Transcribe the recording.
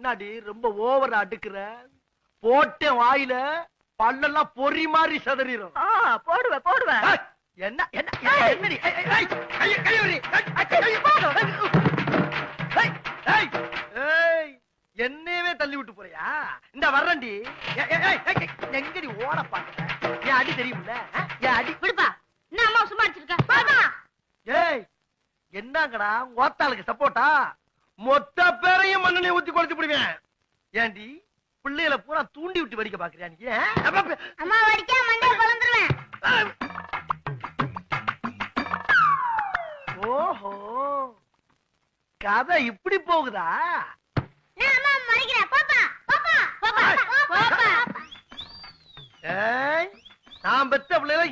என்னடி ரொம்ப ஓவரா அடுக்குற? போட்ட வாயில பல்லெல்லாம் பொறி மாதிரி சதறிடும். போடுவேன். என்ன என்ன என்னடி? என்னையவே தள்ளி விட்டு போறியா? இந்த வர்றண்டி. எங்கடி ஓட பாக்குற? என் அடி தெரியுமில்ல? என் அடி விடுப்பா. என்ன அம்மா சும்மா அடிச்சிருக்க? ஏய், என்னங்கடா ஓத்தாளுக்கு சப்போட்டா? மொத்த பேரையும் மண்ணெண்ணெய் ஊத்தி கொளுத்தி விடுவேன். ஏண்டி பிள்ளைகளை பூரா தூண்டி விட்டு வடிக்க பாக்குறியா நீ? அம்மா வடிக்க மண்டைய பொளந்துருவேன். ஓஹோ, கதை இப்படி போகுதா? நான் அம்மா மறிக்கிறேன். பாப்பா. ஏய், நான் பெத்த பிள்ளைகளை